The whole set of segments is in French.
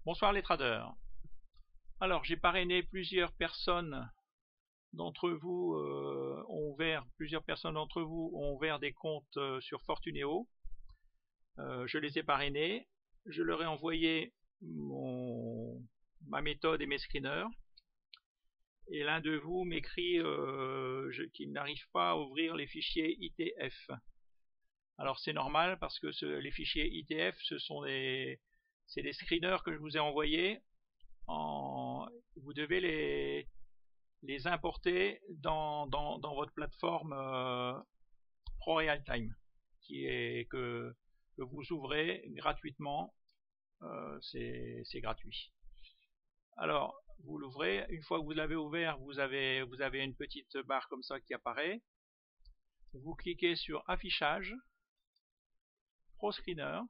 Bonsoir les traders. Alors j'ai parrainé plusieurs personnes d'entre vous ont ouvert des comptes sur Fortuneo. Je les ai parrainés, je leur ai envoyé ma méthode et mes screeners. Et l'un de vous m'écrit qu'il n'arrive pas à ouvrir les fichiers ITF. Alors c'est normal parce que les fichiers ITF, c'est des screeners que je vous ai envoyés. Vous devez les importer dans votre plateforme ProRealTime que vous ouvrez gratuitement. C'est gratuit. Alors vous l'ouvrez, une fois que vous l'avez ouvert, vous avez une petite barre comme ça qui apparaît. Vous cliquez sur affichage, ProScreener,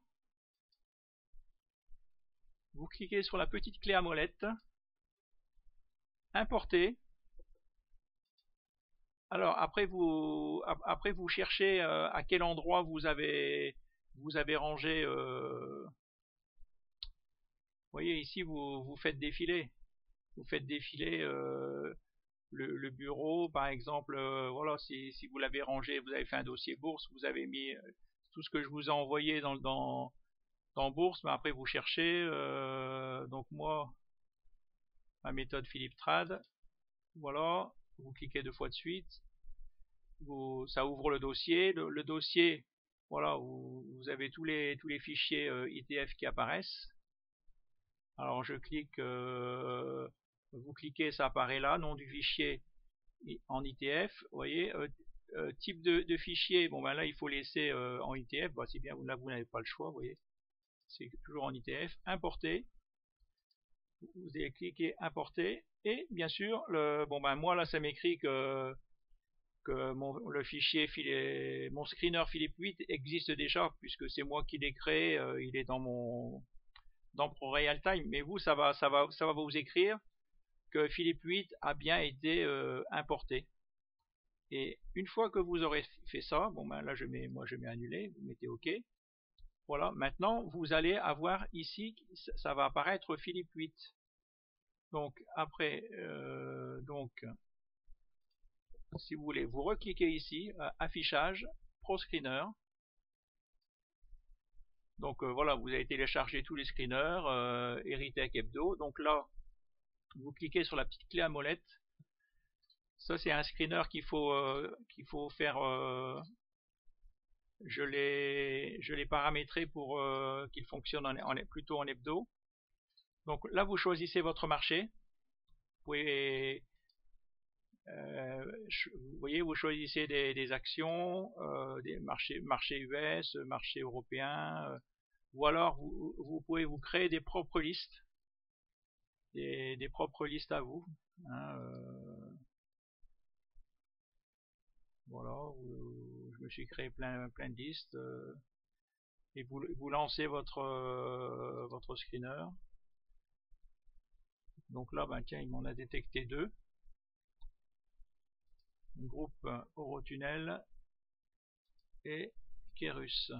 vous cliquez sur la petite clé à molette, importer. Alors après vous cherchez à quel endroit vous avez rangé. Vous voyez ici vous faites défiler. Vous faites défiler le bureau par exemple. Voilà, si vous l'avez rangé, vous avez fait un dossier bourse, vous avez mis tout ce que je vous ai envoyé dans bourse, mais après vous cherchez. Donc moi, ma méthode Philippe Trade. Voilà, vous cliquez deux fois de suite, ça ouvre le dossier. Le dossier, voilà, vous avez tous les fichiers ITF qui apparaissent. Alors je clique, vous cliquez, ça apparaît là, nom du fichier en ITF. Vous voyez, type de fichier. Bon ben là il faut laisser en ITF. Bon, c'est bien, là vous n'avez pas le choix. Vous voyez, c'est toujours en ITF. Importer. Vous allez cliquer importer et bien sûr bon ben moi là ça m'écrit que le fichier mon screener Philippe 8 existe déjà puisque c'est moi qui l'ai créé. Il est dans ProRealTime, mais vous ça va vous écrire que Philippe 8 a bien été importé. Et une fois que vous aurez fait ça, bon ben là je mets annuler, vous mettez OK. Voilà, maintenant vous allez avoir ici, ça va apparaître Philippe 8. Donc après, si vous voulez, vous recliquez ici, affichage, ProScreener. Donc voilà, vous avez téléchargé tous les screeners, Erytech Hebdo. Donc là, vous cliquez sur la petite clé à molette. Ça c'est un screener qu'il faut faire. Je l'ai paramétré pour qu'il fonctionne plutôt en hebdo. Donc là, vous choisissez votre marché. Vous pouvez vous voyez, vous choisissez des actions, des marchés US, marché européen, ou alors vous pouvez vous créer des propres listes, des propres listes à vous. Hein, voilà, je me suis créé plein de listes et vous lancez votre screener. Donc là, ben tiens, il m'en a détecté deux. Groupe Eurotunnel et Kerus.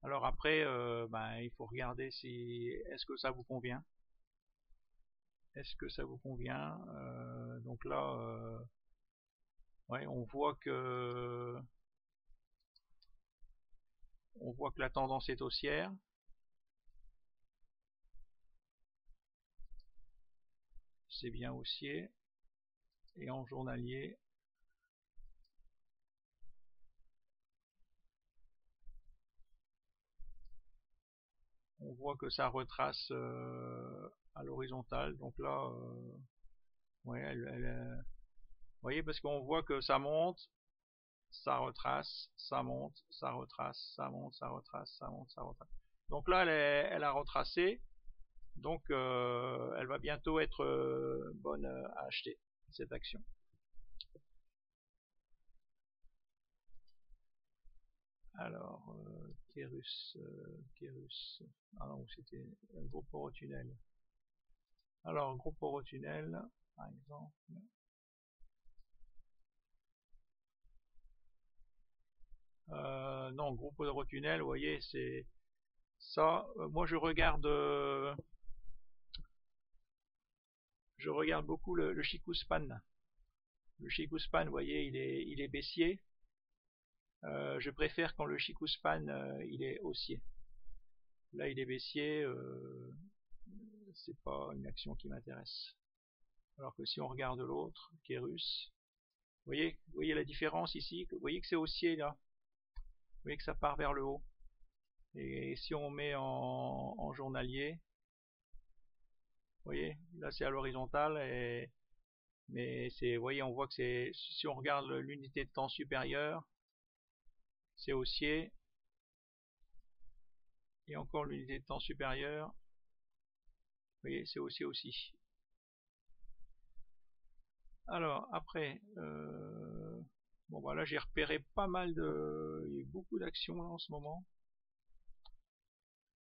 Alors après, ben, il faut regarder si est-ce que ça vous convient. Est-ce que ça vous convient? Donc là, ouais, on voit que la tendance est haussière. C'est bien haussier. Et en journalier, on voit que ça retrace à l'horizontale. Donc là, ouais, vous voyez, parce qu'on voit que ça monte, ça retrace, ça monte, ça retrace, ça monte, ça retrace, ça monte, ça retrace. Donc là, elle a retracé. Donc elle va bientôt être bonne à acheter, cette action. Alors, Kerus, ah non, c'était un groupe Eurotunnel. Alors, groupe Eurotunnel, par exemple. Non, groupe Eurotunnel, vous voyez, c'est ça. Moi, je regarde je regarde beaucoup le Chikuspan. Le Chikuspan, vous voyez, il est baissier. Je préfère quand le Chikuspan il est haussier. Là, il est baissier, c'est pas une action qui m'intéresse. Alors que si on regarde l'autre, qui est russe, vous voyez la différence ici. Vous voyez que c'est haussier là. Vous voyez que ça part vers le haut. Et si on met en journalier, vous voyez, là c'est à l'horizontale, mais vous voyez, on voit que si on regarde l'unité de temps supérieure, c'est haussier. Et encore l'unité de temps supérieure, vous voyez, c'est haussier aussi. Alors après, bon voilà, j'ai repéré pas mal il y a beaucoup d'actions là en ce moment.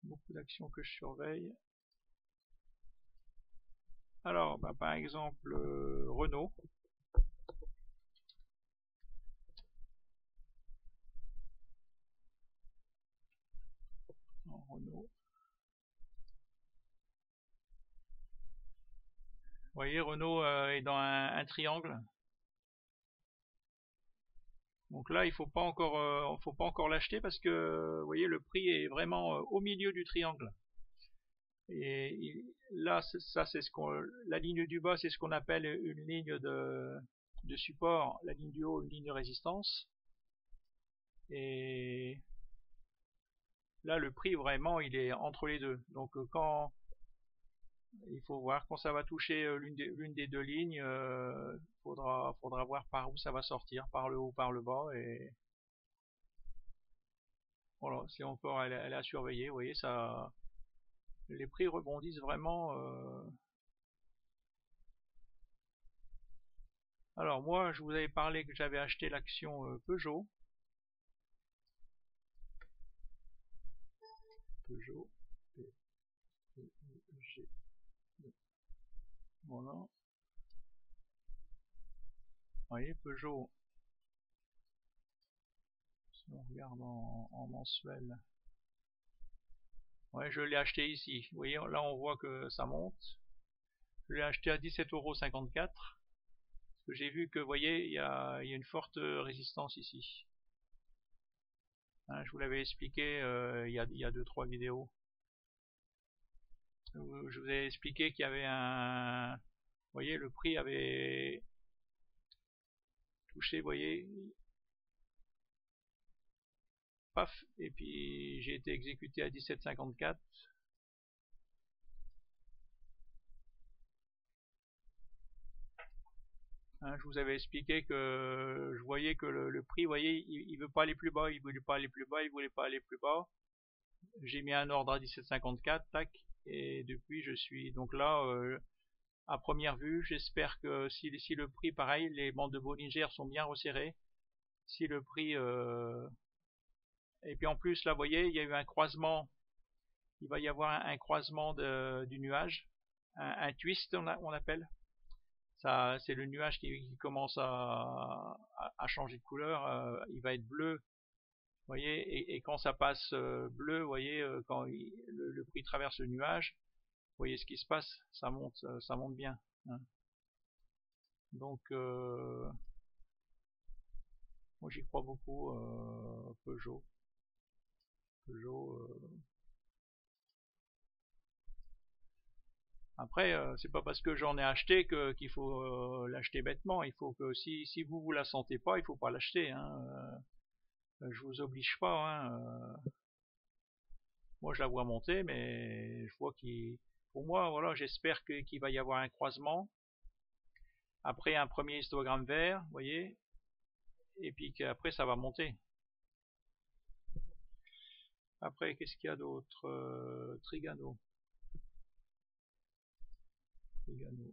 Beaucoup d'actions que je surveille. Alors, bah, par exemple, Renault. Renault. Vous voyez, Renault est dans un triangle. Donc là, il faut pas encore l'acheter parce que, vous voyez, le prix est vraiment au milieu du triangle. Et là, ça, c'est la ligne du bas, c'est ce qu'on appelle une ligne de support, la ligne du haut, une ligne de résistance. Et là, le prix vraiment, il est entre les deux. Donc il faut voir quand ça va toucher l'une des deux lignes, faudra voir par où ça va sortir, par le haut ou par le bas. Et voilà, c'est encore elle est à surveiller. Vous voyez, ça, les prix rebondissent vraiment. Alors moi, je vous avais parlé que j'avais acheté l'action Peugeot. Peugeot. P-E-G. Voilà. Vous voyez, Peugeot. Si on regarde en mensuel. Ouais, je l'ai acheté ici. Vous voyez, là on voit que ça monte. Je l'ai acheté à 17,54 €. Parce que j'ai vu que, vous voyez, il y a une forte résistance ici. Hein, je vous l'avais expliqué il y a 2-3 vidéos. Je vous ai expliqué qu'il y avait vous voyez, le prix avait touché, vous voyez, paf, et puis j'ai été exécuté à 17,54. Hein, je vous avais expliqué que je voyais que le prix, vous voyez, il veut pas aller plus bas, il voulait pas aller plus bas, il voulait pas aller plus bas. J'ai mis un ordre à 17,54, tac, et depuis je suis donc là. À première vue, j'espère que si le prix, pareil, les bandes de Bollinger sont bien resserrées. Si le prix et puis en plus là, vous voyez, il y a eu un croisement. Il va y avoir un croisement du nuage, un twist on appelle. Ça, c'est le nuage qui commence à changer de couleur. Il va être bleu, vous voyez, et quand ça passe bleu, vous voyez, quand le prix traverse le nuage, vous voyez ce qui se passe, ça monte bien. Hein. Donc moi j'y crois beaucoup, Peugeot. Après, c'est pas parce que j'en ai acheté qu'il faut l'acheter bêtement. Il faut que si vous la sentez pas, il faut pas l'acheter. Hein. Je vous oblige pas. Hein. Moi je la vois monter, mais je vois pour moi, voilà, j'espère qu'il va y avoir un croisement. Après un premier histogramme vert, vous voyez, et puis qu'après ça va monter. Après, qu'est-ce qu'il y a d'autre? Trigano. Trigano.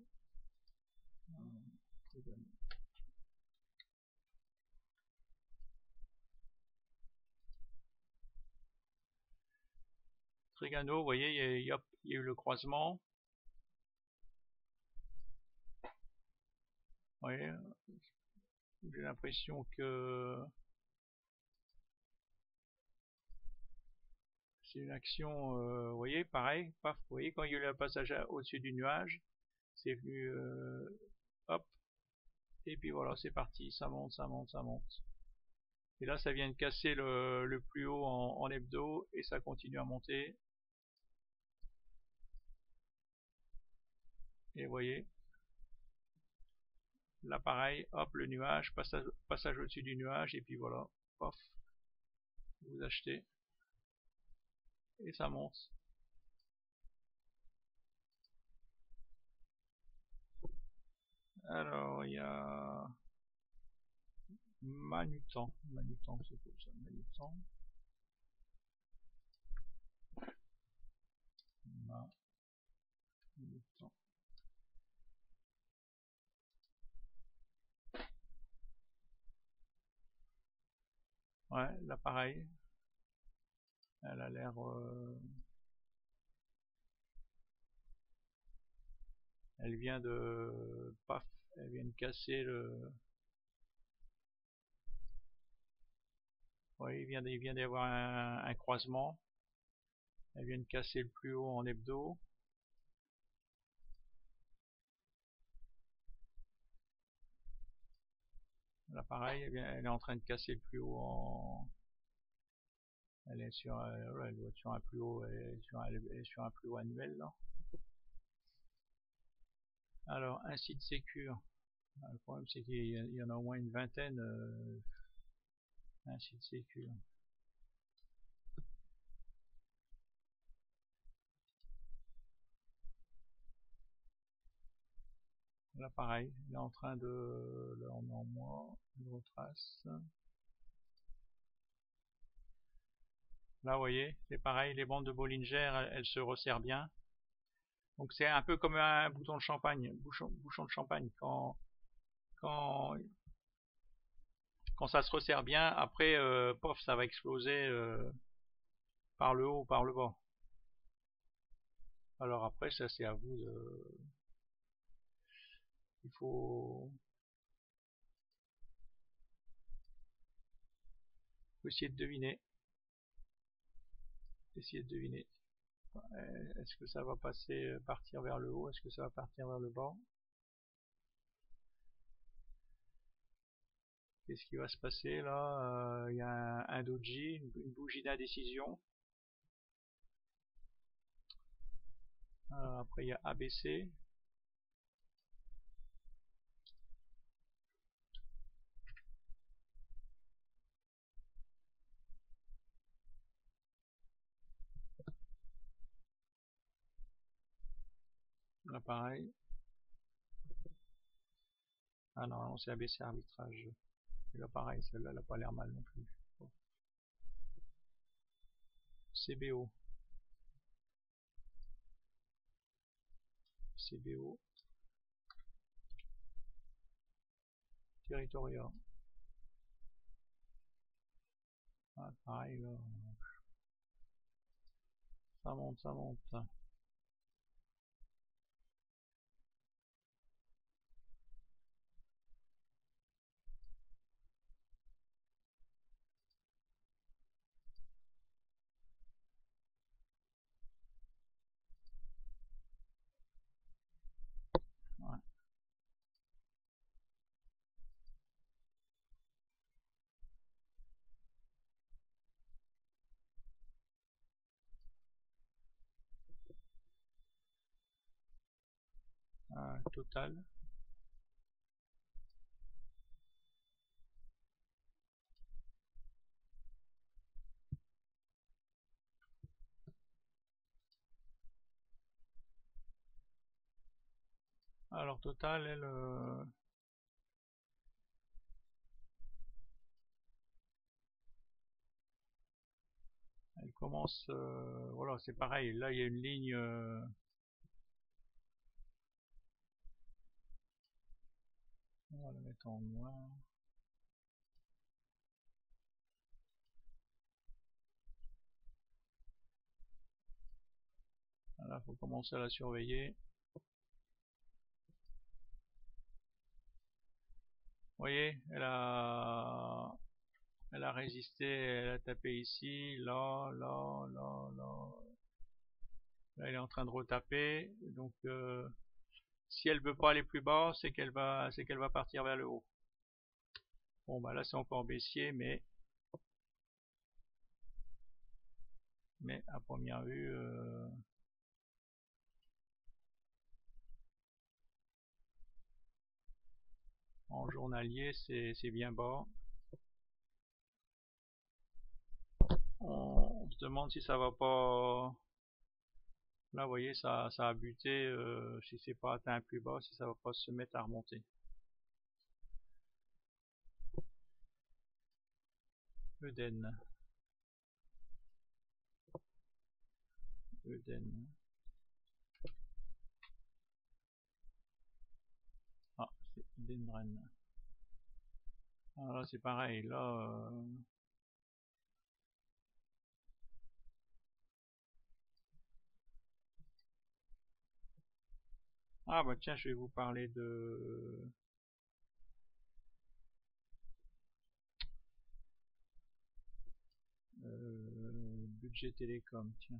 Trigano, vous voyez, il y a eu le croisement. Vous voyez, j'ai l'impression que c'est une action, vous voyez, pareil, paf, vous voyez, quand il y a eu le passage au-dessus du nuage, c'est venu, hop, et puis voilà, c'est parti, ça monte, ça monte, ça monte. Et là, ça vient de casser le plus haut en hebdo, et ça continue à monter. Et vous voyez, là pareil, hop, le nuage, passage au-dessus du nuage, et puis voilà, pof, vous achetez, et ça monte. Alors, il y a Manutan, c'est quoi ça, Manutan, Manutan. Ouais, là pareil, elle a l'air, elle vient de, paf, elle vient de casser le, ouais, il vient d'y avoir un croisement, elle vient de casser le plus haut en hebdo. Là pareil, elle est en train de casser le plus haut en, elle est sur, elle doit être sur un plus haut, elle est sur un plus haut annuel là. Alors, un site sécure. Le problème c'est qu'il y en a au moins une vingtaine, un site sécure. Là pareil, il est en train de, là on est en mois, je retrace. Là vous voyez, c'est pareil, les bandes de Bollinger, elles se resserrent bien. Donc c'est un peu comme un bouton de champagne, bouchon de champagne. Quand, quand ça se resserre bien, après, pof, ça va exploser par le haut ou par le bas. Alors après, ça c'est à vous de... Il faut essayer de deviner. Essayer de deviner. Est-ce que ça va passer, partir vers le haut? Est-ce que ça va partir vers le bas? Qu'est-ce qui va se passer là? Il y a un doji, une bougie d'indécision. Après il y a ABC. Là pareil. Ah non, c'est ABC arbitrage. Et là pareil, celle-là elle a pas l'air mal non plus. Bon. CBO. CBO. Territoria. Ah, pareil là. Ça monte, ça monte. Ouais. Total. Alors Total, elle, elle commence, voilà, c'est pareil. Là, il y a une ligne. On va la mettre en noir. Voilà, faut commencer à la surveiller. Vous voyez, elle a résisté, elle a tapé ici, là, là, là, là. Là, elle est en train de retaper. Donc, Si elle veut pas aller plus bas, c'est qu'elle va partir vers le haut. Bon, bah là, c'est encore baissier, mais à première vue, en journalier, c'est bien bas. On se demande si ça va pas. Là, vous voyez, ça a buté. Si c'est pas atteint plus bas, si ça va pas se mettre à remonter. Eden. Ah, c'est Edenren. Ah, là, c'est pareil. Là, ah bah tiens, je vais vous parler de budget télécom. Tiens,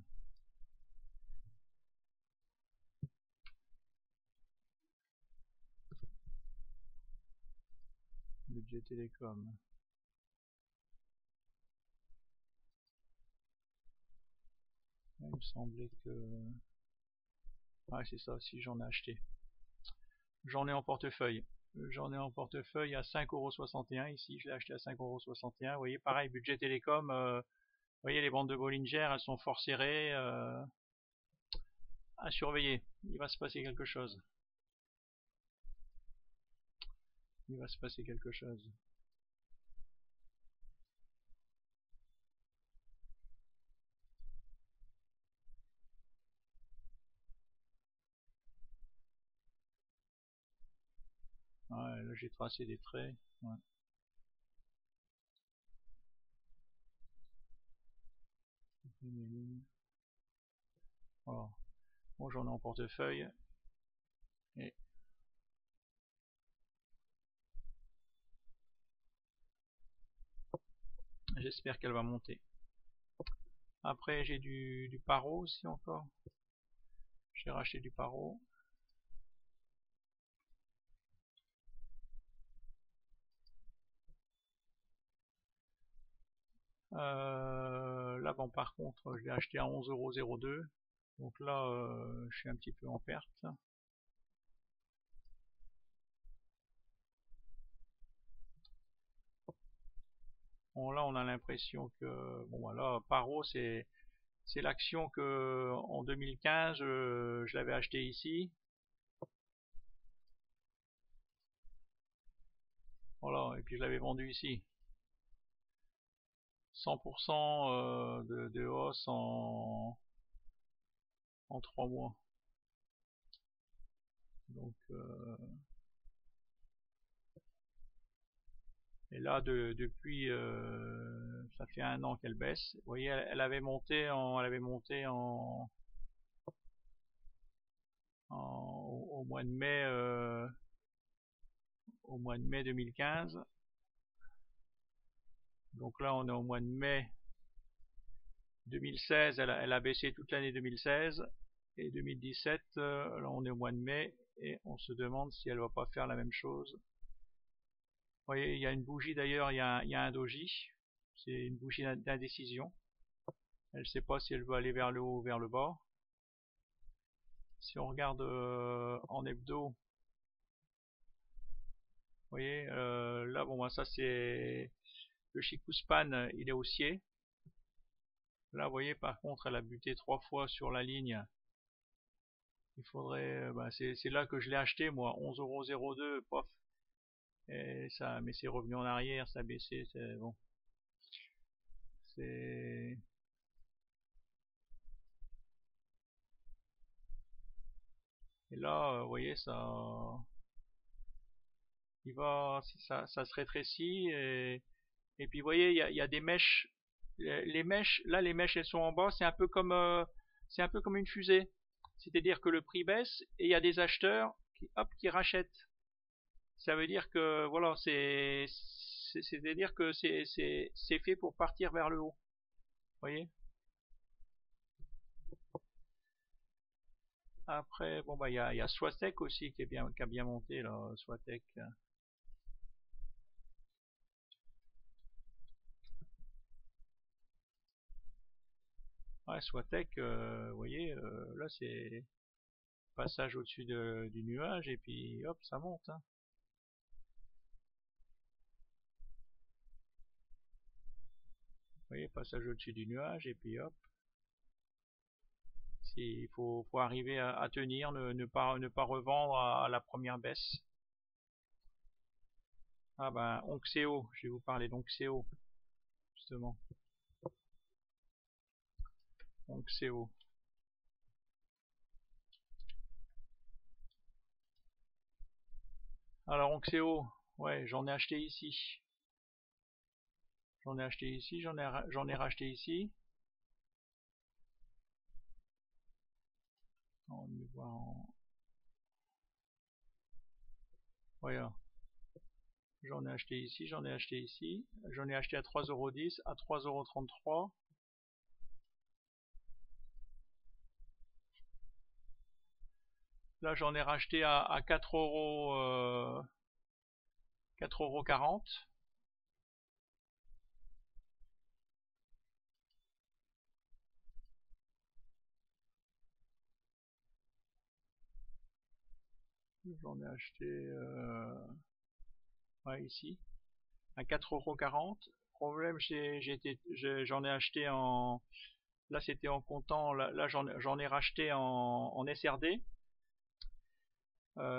budget télécom. Il me semblait que... Ah, c'est ça, si j'en ai acheté. J'en ai en portefeuille. J'en ai en portefeuille à 5,61 € ici. Je l'ai acheté à 5,61 €. Vous voyez, pareil, budget télécom. Vous voyez, les bandes de Bollinger, elles sont fort serrées. À surveiller. Il va se passer quelque chose. Il va se passer quelque chose. Ouais, là, j'ai tracé des traits. Ouais. Voilà. Bon, j'en ai en portefeuille. Et j'espère qu'elle va monter. Après, j'ai du paro aussi encore. J'ai racheté du paro. Là, bon, par contre, je l'ai acheté à 11,02 €. Donc là, je suis un petit peu en perte. Bon, là, on a l'impression que, bon, voilà, paro, c'est l'action que en 2015, je l'avais acheté ici. Voilà, et puis je l'avais vendu ici. 100% de hausse en 3 mois. Donc, et là, depuis, ça fait 1 an qu'elle baisse. Vous voyez, elle avait monté au mois de mai, 2015. Donc là, on est au mois de mai 2016. Elle a baissé toute l'année 2016 et 2017. Là, on est au mois de mai et on se demande si elle va pas faire la même chose. Vous voyez, il y a une bougie d'ailleurs, il y a un doji. C'est une bougie d'indécision. Elle ne sait pas si elle veut aller vers le haut ou vers le bas. Si on regarde en hebdo, vous voyez, là, bon, ça c'est le Chikuspan, il est haussier. Là, vous voyez, par contre, elle a buté 3 fois sur la ligne. Il faudrait, bah, c'est là que je l'ai acheté, moi, 11,02 €, pof. Et ça, mais c'est revenu en arrière, ça a baissé, c'est bon. C'est, et là, vous voyez, ça se rétrécit et puis vous voyez, il y a des mèches. Les mèches, là, les mèches, elles sont en bas. C'est un peu comme une fusée. C'est-à-dire que le prix baisse et il y a des acheteurs qui rachètent. Ça veut dire que voilà, c'est-à-dire que c'est fait pour partir vers le haut. Vous voyez? Après, bon bah il y a Swatec aussi qui a bien monté là, Swatec. Ouais, Swatec, vous voyez, là c'est passage au-dessus du nuage et puis hop, ça monte. Hein. Vous voyez, passage au-dessus du nuage et puis hop. Il faut arriver à tenir, ne pas revendre à la première baisse. Ah ben, Onxeo, je vais vous parler d'Onxeo, justement. Onxeo. Alors Onxeo, ouais, j'en ai acheté ici. J'en ai acheté ici, j'en ai racheté ici. On va voir en... Voilà. J'en ai acheté ici, j'en ai acheté ici. J'en ai acheté à 3,10 €, à 3,33 €. Là, j'en ai racheté à 4 €, 4,40 €. J'en ai acheté ouais, ici à 4,40 €. Problème, j'en ai acheté en... Là, c'était en comptant. Là j'en ai racheté en SRD.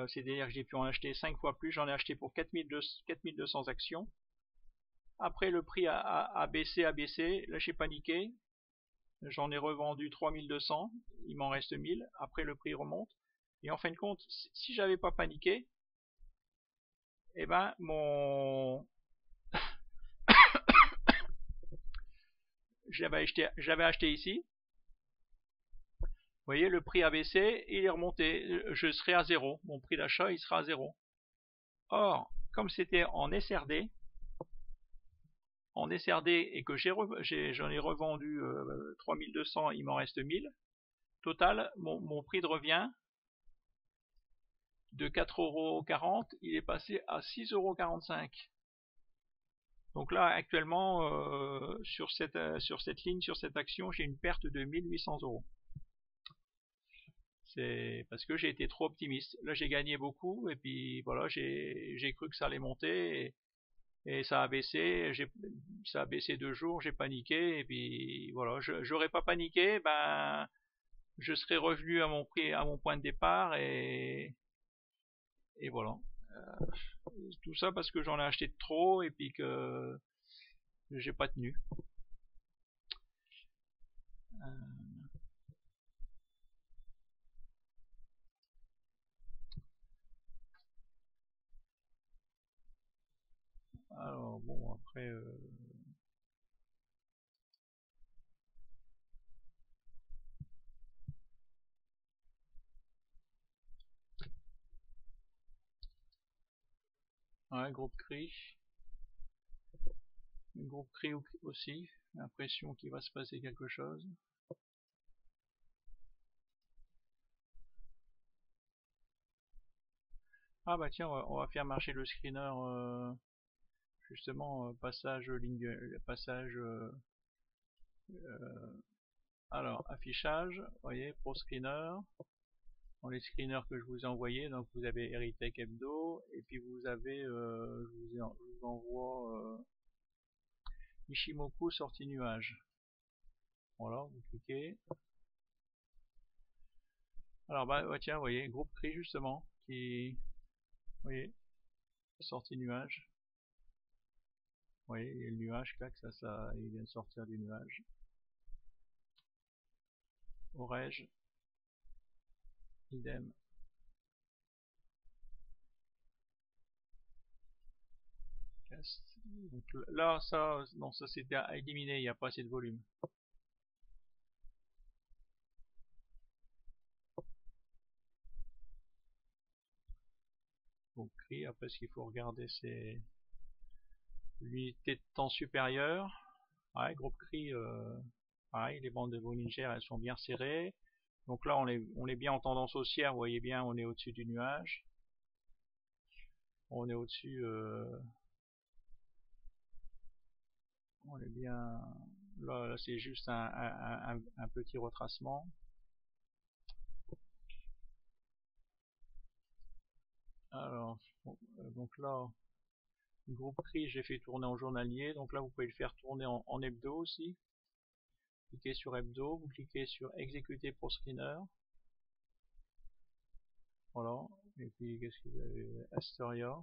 C'est-à-dire que j'ai pu en acheter 5 fois plus. J'en ai acheté pour 4200 actions. Après, le prix a baissé. Là, j'ai paniqué. J'en ai revendu 3200. Il m'en reste 1000. Après, le prix remonte. Et en fin de compte, si j'avais pas paniqué, eh ben, j'avais acheté ici. Vous voyez, le prix a baissé, il est remonté. Je serai à zéro. Mon prix d'achat, il sera à zéro. Or, comme c'était en SRD, et que j'en ai revendu 3200, il m'en reste 1000. Total, mon prix de revient de 4,40 €, il est passé à 6,45 €. Donc là, actuellement, sur cette ligne, sur cette action, j'ai une perte de 1800 €. C'est parce que j'ai été trop optimiste. Là, j'ai gagné beaucoup et puis voilà, j'ai cru que ça allait monter et ça a baissé. Ça a baissé 2 jours, j'ai paniqué et puis voilà, j'aurais pas paniqué, ben je serais revenu à mon prix, à mon point de départ et voilà. Tout ça parce que j'en ai acheté de trop et puis que j'ai pas tenu. Alors bon, après ouais, groupe CRI. Groupe CRI aussi. L'impression qu'il va se passer quelque chose. Ah bah tiens, on va faire marcher le screener justement passage alors affichage, vous voyez, pro screener. Dans les screeners que je vous ai envoyés, donc vous avez Eritech Hebdo et puis vous avez je vous envoie Ishimoku sortie nuage. Voilà, vous cliquez. Alors bah ouais, tiens, vous voyez, groupe CRI justement, qui, vous voyez, sortie nuage. Vous voyez, il y a le nuage, clac, ça, il vient de sortir du nuage. Orège, idem. Donc là, ça, non, ça c'était à éliminer, il n'y a pas assez de volume. Donc CRI, après ce qu'il faut regarder, c'est l'unité de temps supérieure. Ouais, groupe CRI, pareil, les bandes de Bollinger, elles sont bien serrées. Donc là, on est bien en tendance haussière, vous voyez bien, on est au-dessus du nuage. On est au-dessus, on est bien, là c'est juste un petit retracement. Alors, donc là, le groupe CRI, j'ai fait tourner en journalier, donc là vous pouvez le faire tourner en hebdo aussi. Cliquez sur hebdo, vous cliquez sur exécuter pour screener. Voilà, et puis qu'est-ce que vous avez? Asteria.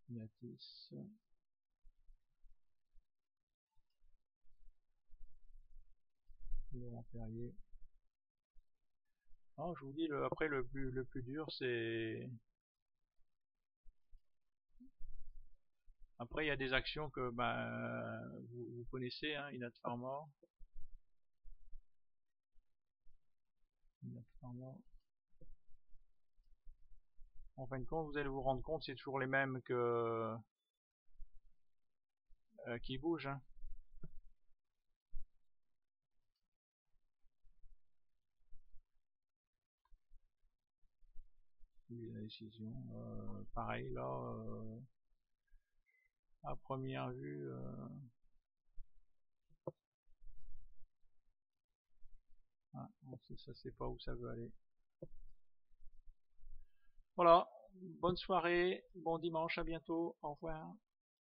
Natis. Laurent Perrier. Ah, je vous dis, après le plus dur, c'est... Après, il y a des actions que vous connaissez, hein, Inat Pharma. Inat Pharma. En fin de compte, vous allez vous rendre compte, c'est toujours les mêmes que qui bougent. Hein. La décision, pareil là, à première vue, ça sait pas où ça veut aller. Voilà, bonne soirée, bon dimanche, à bientôt, au revoir.